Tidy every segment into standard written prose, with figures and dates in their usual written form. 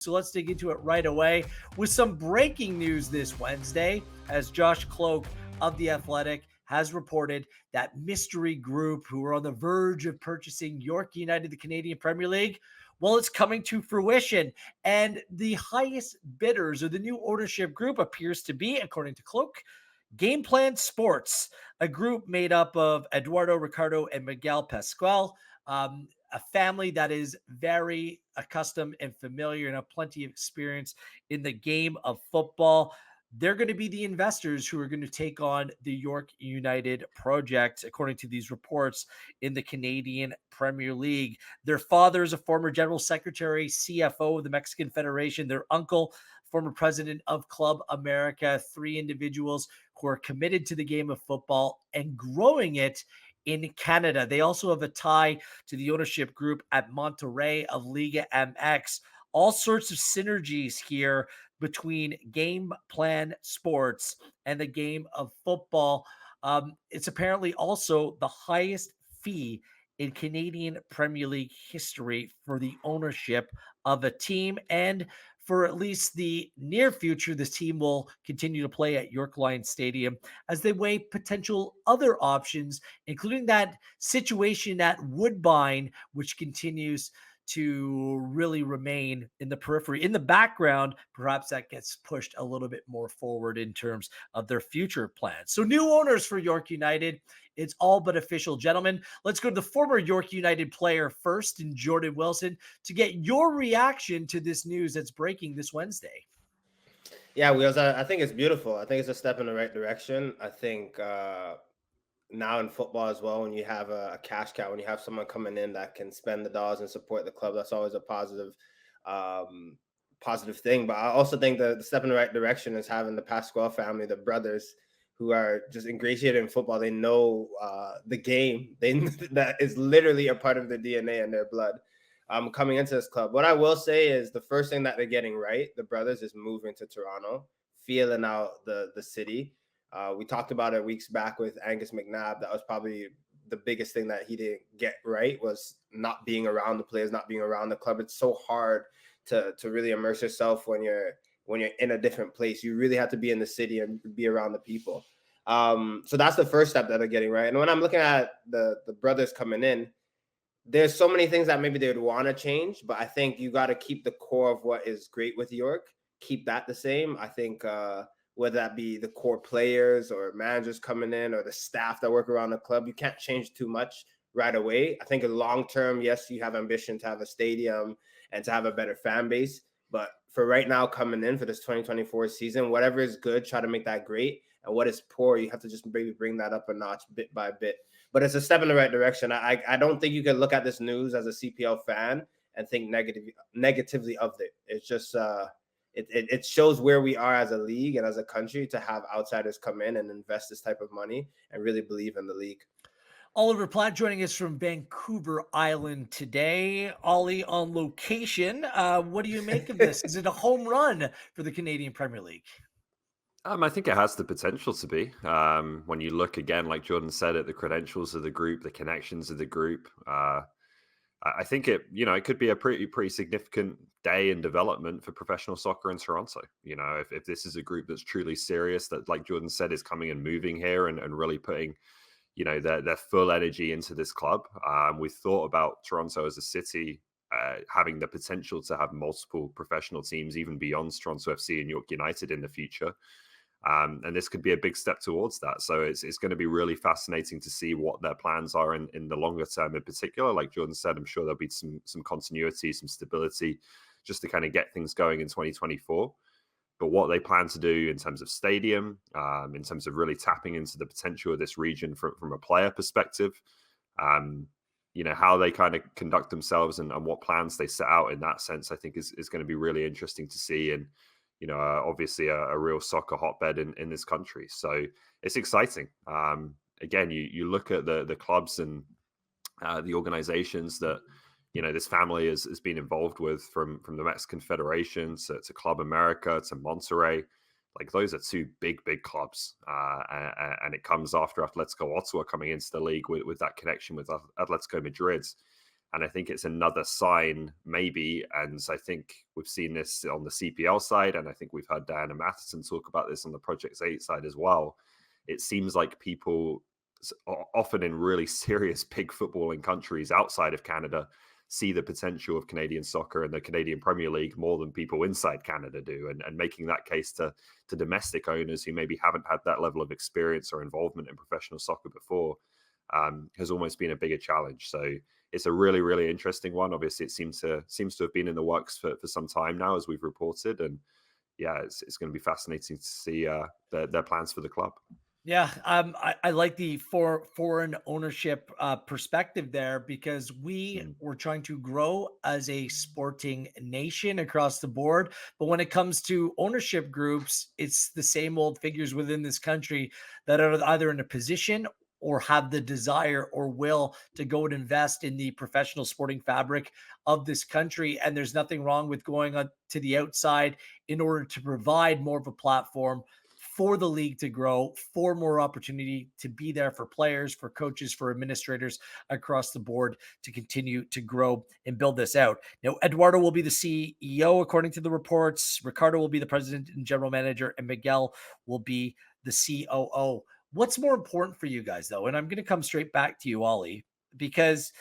So let's dig into it right away with some breaking news this Wednesday, as Josh Cloak of The Athletic has reported that mystery group who are on the verge of purchasing York United, the Canadian Premier League, well, it's coming to fruition. And the highest bidders, or the new ownership group, appears to be, according to Cloak, Game Plan Sports, a group made up of Eduardo, Ricardo, and Miguel Pascual, a family that is very accustomed and familiar and have plenty of experience in the game of football. They're going to be the investors who are going to take on the York United project, according to these reports in the Canadian Premier League. Their father is a former general secretary, CFO of the Mexican Federation. Their uncle, former president of Club America. Three individuals who are committed to the game of football and growing it in Canada. They also have a tie to the ownership group at Monterrey of Liga MX. All sorts of synergies here between Game Plan Sports and the game of football. It's apparently also the highest fee in Canadian Premier League history for the ownership of a team. And for at least the near future, this team will continue to play at York Lions Stadium as they weigh potential other options, including that situation at Woodbine, which continues to really remain in the periphery. In the background, perhaps that gets pushed a little bit more forward in terms of their future plans. So, new owners for York United. It's all but official, gentlemen. Let's go to the former York United player first, and Jordan Wilson, to get your reaction to this news that's breaking this Wednesday. Yeah, Wheels, I think it's beautiful. I think it's a step in the right direction. I think now in football as well, when you have a cash cow, when you have someone coming in that can spend the dollars and support the club, that's always a um, positive thing. But I also think the step in the right direction is having the Pascual family, the brothers, who are just ingratiated in football. They know the game. That is literally a part of their DNA and their blood. Coming into this club, what I will say is the first thing that they're getting right, the brothers, is moving to Toronto, feeling out the city. We talked about it weeks back with Angus McNabb. That was probably the biggest thing that he didn't get right, was not being around the players, not being around the club. It's so hard to really immerse yourself when you're in a different place. You really have to be in the city and be around the people. So that's the first step that they're getting right. And when I'm looking at the brothers coming in, there's so many things that maybe they would want to change, but I think you got to keep the core of what is great with York, keep that the same. I think whether that be the core players or managers coming in or the staff that work around the club, you can't change too much right away. I think in long term, yes, you have ambition to have a stadium and to have a better fan base, but for right now, coming in for this 2024 season, whatever is good, try to make that great, and what is poor, you have to just maybe bring that up a notch bit by bit. But it's a step in the right direction. I don't think you can look at this news as a CPL fan and think negatively of it. It's just it shows where we are as a league and as a country to have outsiders come in and invest this type of money and really believe in the league. Oliver Platt joining us from Vancouver Island today. Ollie on location. What do you make of this? Is it a home run for the Canadian Premier League? I think it has the potential to be. When you look again, like Jordan said, at the credentials of the group, the connections of the group, I think it could be a pretty significant day in development for professional soccer in Toronto. If this is a group that's truly serious, that, like Jordan said, is coming and moving here and really putting, their full energy into this club. We thought about Toronto as a city having the potential to have multiple professional teams, even beyond Toronto FC and York United in the future. And this could be a big step towards that. So it's going to be really fascinating to see what their plans are in the longer term in particular. Like Jordan said, I'm sure there'll be some continuity, some stability, just to kind of get things going in 2024. But what they plan to do in terms of stadium, in terms of really tapping into the potential of this region from a player perspective, how they kind of conduct themselves and what plans they set out in that sense, I think is going to be really interesting to see. And obviously a real soccer hotbed in this country. So it's exciting. Again, you look at the clubs and the organizations that, this family has been involved with, from the Mexican Federation to Club America to Monterrey. Like, those are two big clubs. And it comes after Atletico Ottawa coming into the league with that connection with Atletico Madrid. And I think it's another sign, maybe. And I think we've seen this on the CPL side. And I think we've heard Diana Matheson talk about this on the Project 8 side as well. It seems like people, often in really serious big footballing countries outside of Canada, see the potential of Canadian soccer and the Canadian Premier League more than people inside Canada do. And making that case to domestic owners who maybe haven't had that level of experience or involvement in professional soccer before has almost been a bigger challenge. So it's a really, really interesting one. Obviously, it seems to have been in the works for some time now, as we've reported. And yeah, it's going to be fascinating to see their plans for the club. Yeah, I like the foreign ownership perspective there, because we were trying to grow as a sporting nation across the board. But when it comes to ownership groups, it's the same old figures within this country that are either in a position or have the desire or will to go and invest in the professional sporting fabric of this country. And there's nothing wrong with going on to the outside in order to provide more of a platform for the league to grow, for more opportunity to be there for players, for coaches, for administrators across the board to continue to grow and build this out. Now, Eduardo will be the CEO, according to the reports. Ricardo will be the president and general manager, and Miguel will be the COO. What's more important for you guys, though? And I'm going to come straight back to you, Ollie, because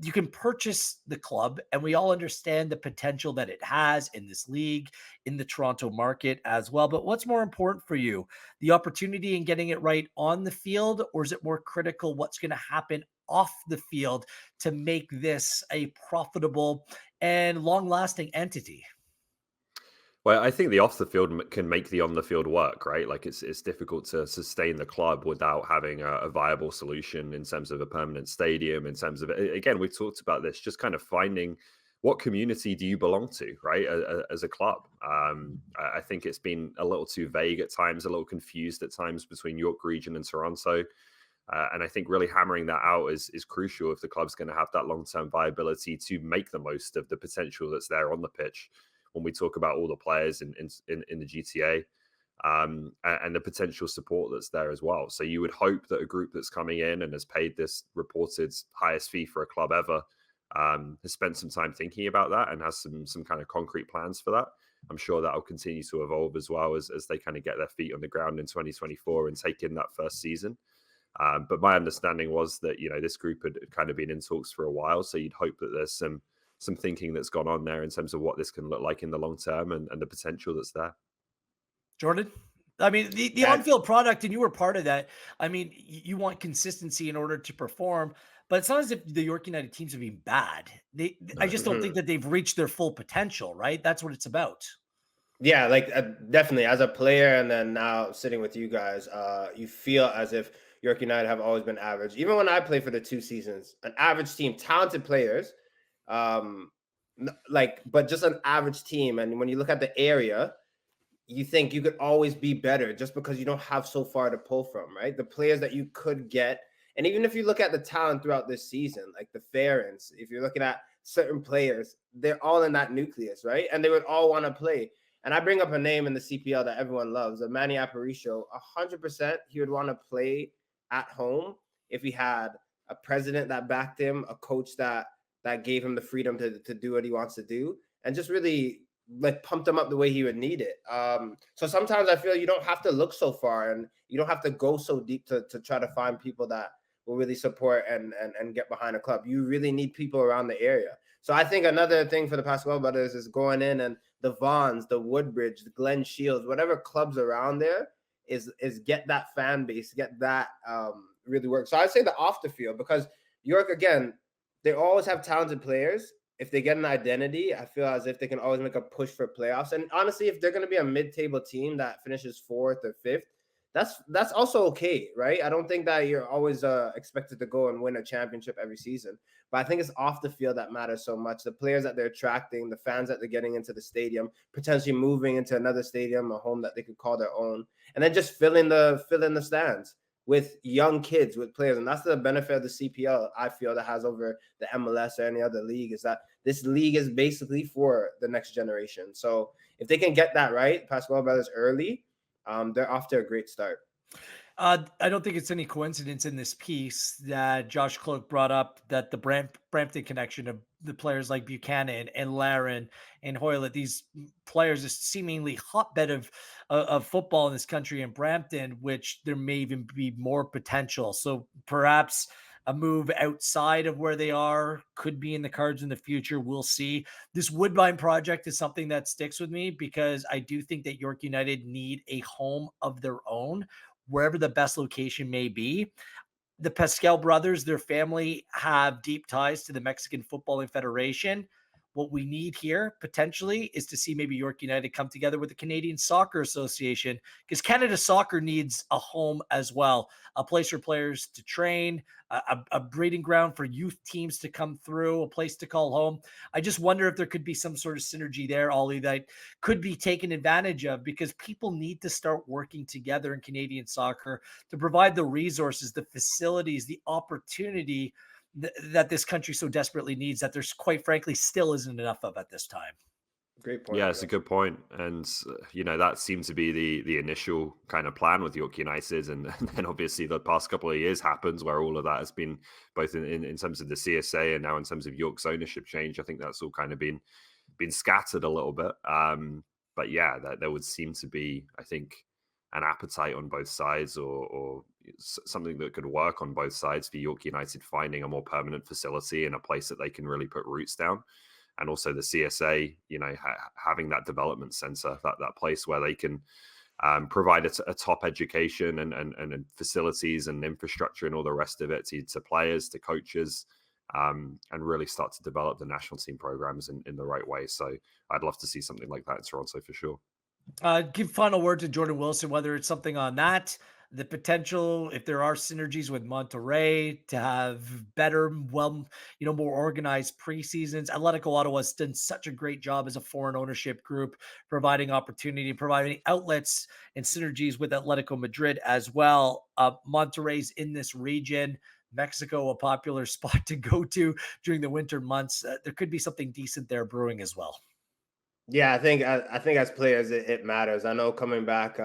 you can purchase the club, and we all understand the potential that it has in this league, in the Toronto market as well. But what's more important for you, the opportunity in getting it right on the field, or is it more critical what's going to happen off the field to make this a profitable and long-lasting entity? Well, I think the off the field can make the on the field work, right? Like it's difficult to sustain the club without having a viable solution in terms of a permanent stadium. In terms of, again, we've talked about this, just kind of finding what community do you belong to, right? As a club, I think it's been a little too vague at times, a little confused at times between York Region and Toronto. And I think really hammering that out is crucial if the club's going to have that long-term viability to make the most of the potential that's there on the pitch. When we talk about all the players in the GTA and the potential support that's there as well. So you would hope that a group that's coming in and has paid this reported highest fee for a club ever has spent some time thinking about that and has some kind of concrete plans for that. I'm sure that'll continue to evolve as well as they kind of get their feet on the ground in 2024 and take in that first season. But my understanding was that, this group had kind of been in talks for a while. So you'd hope that there's some thinking that's gone on there in terms of what this can look like in the long term and the potential that's there. Jordan? I mean, the on-field product, and you were part of that. I mean, you want consistency in order to perform, but it's not as if the York United teams have been bad. I just don't think that they've reached their full potential, right? That's what it's about. Yeah, like definitely as a player, and then now sitting with you guys, you feel as if York United have always been average. Even when I played for the 2 seasons, an average team, talented players, but just an average team. And when you look at the area, you think you could always be better just because you don't have so far to pull from, right? The players that you could get. And even if you look at the talent throughout this season, like the Ferens, if you're looking at certain players, they're all in that nucleus, right? And they would all want to play. And I bring up a name in the CPL that everyone loves, Manny Aparicio. 100% he would want to play at home if he had a president that backed him, a coach that gave him the freedom to do what he wants to do, and just really like pumped him up the way he would need it. So sometimes I feel you don't have to look so far and you don't have to go so deep to try to find people that will really support and get behind a club. You really need people around the area. So I think another thing for the Pasquale brothers is going in, and the Vaughns, the Woodbridge, the Glen Shields, whatever clubs around there is get that fan base, get that really work. So I'd say the off the field, because York, again, they always have talented players. If they get an identity, I feel as if they can always make a push for playoffs. And honestly, if they're going to be a mid-table team that finishes 4th or 5th, that's also okay, right? I don't think that you're always expected to go and win a championship every season. But I think it's off the field that matters so much. The players that they're attracting, the fans that they're getting into the stadium, potentially moving into another stadium, a home that they could call their own, and then just fill in the stands with young kids, with players. And that's the benefit of the CPL, I feel, that has over the MLS or any other league, is that this league is basically for the next generation. So if they can get that right, Pasquale brothers, early, they're off to a great start. I don't think it's any coincidence in this piece that Josh Cloak brought up that the Brampton connection of the players like Buchanan and Laren and Hoylett, these players, is seemingly hotbed of football in this country in Brampton, which there may even be more potential. So perhaps a move outside of where they are could be in the cards in the future. We'll see. This Woodbine project is something that sticks with me because I do think that York United need a home of their own wherever the best location may be. The Pascal brothers, their family have deep ties to the Mexican Footballing Federation. What we need here potentially is to see maybe York United come together with the Canadian Soccer Association, because Canada Soccer needs a home as well, a place for players to train, a breeding ground for youth teams to come through, a place to call home. I just wonder if there could be some sort of synergy there, Ollie, that could be taken advantage of, because people need to start working together in Canadian soccer to provide the resources, the facilities, the opportunity that this country so desperately needs, that there's quite frankly still isn't enough of at this time. Great point. Yeah, it's a good point. And, that seemed to be the initial kind of plan with York United. And then obviously the past couple of years happens where all of that has been both in terms of the CSA and now in terms of York's ownership change. I think that's all kind of been scattered a little bit. But yeah, there would seem to be, I think, an appetite on both sides or something that could work on both sides for York United finding a more permanent facility and a place that they can really put roots down. And also the CSA, having that development center, that place where they can provide a top education and facilities and infrastructure and all the rest of it to players, to coaches, and really start to develop the national team programs in the right way. So I'd love to see something like that in Toronto for sure. Give final word to Jordan Wilson, whether it's something on that, the potential, if there are synergies with Monterrey to have better, more organized preseasons. Atletico Ottawa has done such a great job as a foreign ownership group, providing opportunity, providing outlets and synergies with Atletico Madrid as well. Monterrey's in this region. Mexico, a popular spot to go to during the winter months. There could be something decent there brewing as well. Yeah, I think as players it matters. I know coming back,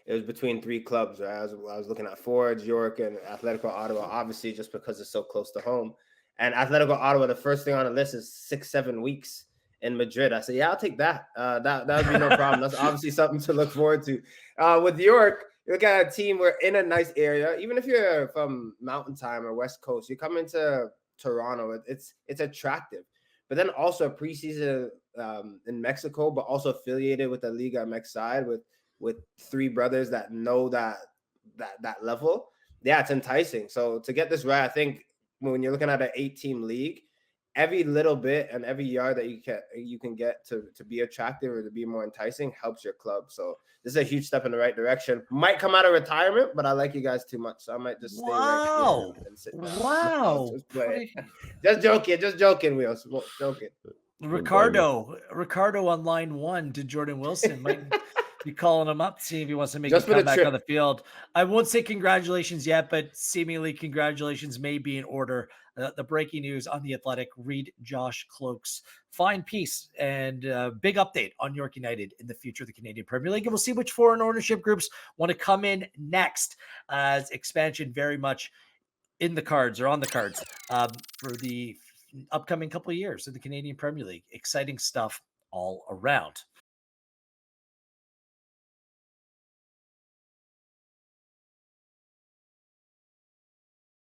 it was between three clubs. Right? I was looking at Forge, York, and Atletico Ottawa. Obviously, just because it's so close to home. And Atletico Ottawa, the first thing on the list is 6-7 weeks in Madrid. I said, yeah, I'll take that. That would be no problem. That's obviously something to look forward to. With York, you look at a team. We're in a nice area. Even if you're from Mountain Time or West Coast, you come into Toronto. It's attractive. But then also preseason in Mexico, but also affiliated with the Liga MX side with three brothers that know that level. Yeah, it's enticing. So to get this right, I think when you're looking at an 8-team league, every little bit and every yard that you can get to be attractive or to be more enticing helps your club. So this is a huge step in the right direction. Might come out of retirement, but I like you guys too much, so I might just stay right here and sit down. Wow. Just joking, Wheels. Joking. Ricardo on line one to Jordan Wilson might be calling him up, see if he wants to make a comeback on the field. I won't say congratulations yet, but seemingly congratulations may be in order. The breaking news on The Athletic, read Josh Cloak's fine piece and big update on York United in the future of the Canadian Premier League. And we'll see which foreign ownership groups want to come in next, as expansion very much in the cards or on the cards for the upcoming couple of years in the Canadian Premier League. Exciting stuff all around.